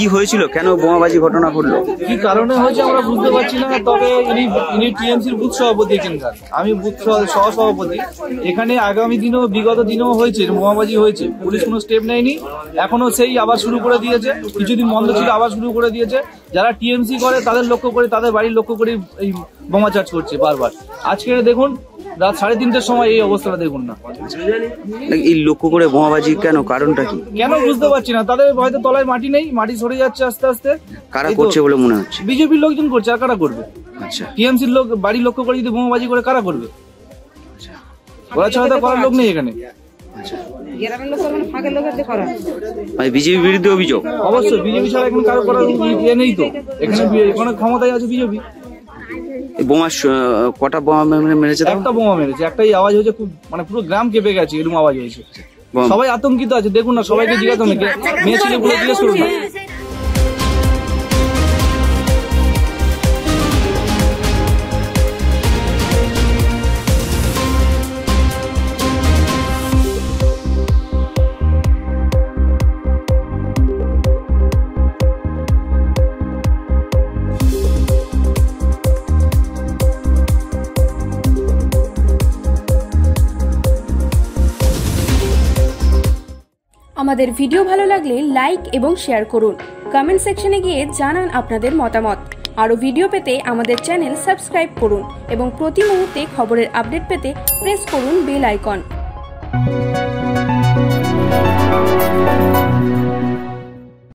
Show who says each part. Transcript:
Speaker 1: কি হয়েছিল, কেন বোমাবাজি ঘটনা ঘটলো,
Speaker 2: কি কারণে হয়েছে আমরা বুঝতে পারছি না। তবে ইনি টিএমসির বুথ সভাপতি এখানকার, আমি বুথ সহ সভাপতি। এখানে আগামী দিনেও বিগত দিনেও হয়েছে বোমাবাজি হয়েছে, পুলিশ কোনো স্টেপ নেয়নি, এখনো সেই আবার শুরু করে দিয়েছে। কিছুদিন বন্ধ ছিল, আবার শুরু করে দিয়েছে। যারা টিএমসি করে তাদের লক্ষ্য করে, তাদের বাড়ির লক্ষ্য করে এই বোমা চার্জ করছে বারবার। আজকে দেখুন রাত 3:30টার সময় এই অবস্থাটা দেখুন না।
Speaker 1: এই লক্ষ্য করে বোমাবাজি কেন, কারণটা কি
Speaker 2: কেন বুঝতে পারছি না। তাদের হয়তো তলায় মাটি নেই, মাটি সরে যাচ্ছে আস্তে আস্তে।
Speaker 1: কারা করছে বলে মনে হচ্ছে?
Speaker 2: বিজেপির লোকজন করছে, আর কারা করবে?
Speaker 1: আচ্ছা,
Speaker 2: টিএমসির লোক বাড়ি লক্ষ্য করে যদি বোমাবাজি করে কারা করবে? ওরা ছাড়া তো করার লোক নেই এখানে।
Speaker 1: বিজেপি বিরুদ্ধে অভিযোগ?
Speaker 2: অবশ্যই, বিজেপি ছাড়া এখন কারো করার ইয়ে নেই তো। এখানে ক্ষমতায় আছে বিজেপি।
Speaker 1: বোমা কটা বোমা মেরেছে?
Speaker 2: একটা বোমা মেরেছে, একটাই আওয়াজ হয়েছে, খুব মানে পুরো গ্রাম কেঁপে গেছে, এরকম আওয়াজ হয়েছে। সবাই আতঙ্কিত আছে, দেখুন না, সবাইকে জিজ্ঞাসা করুন, মেয়ে ছেলেগুলো জিজ্ঞেস করুন না।
Speaker 3: আমাদের ভিডিও ভালো লাগলে লাইক এবং শেয়ার করুন। কমেন্ট সেকশনে গিয়ে জানান আপনাদের মতামত। আরও ভিডিও পেতে আমাদের চ্যানেল সাবস্ক্রাইব করুন এবং প্রতি মুহূর্তে খবরের আপডেট পেতে প্রেস করুন বেল আইকন।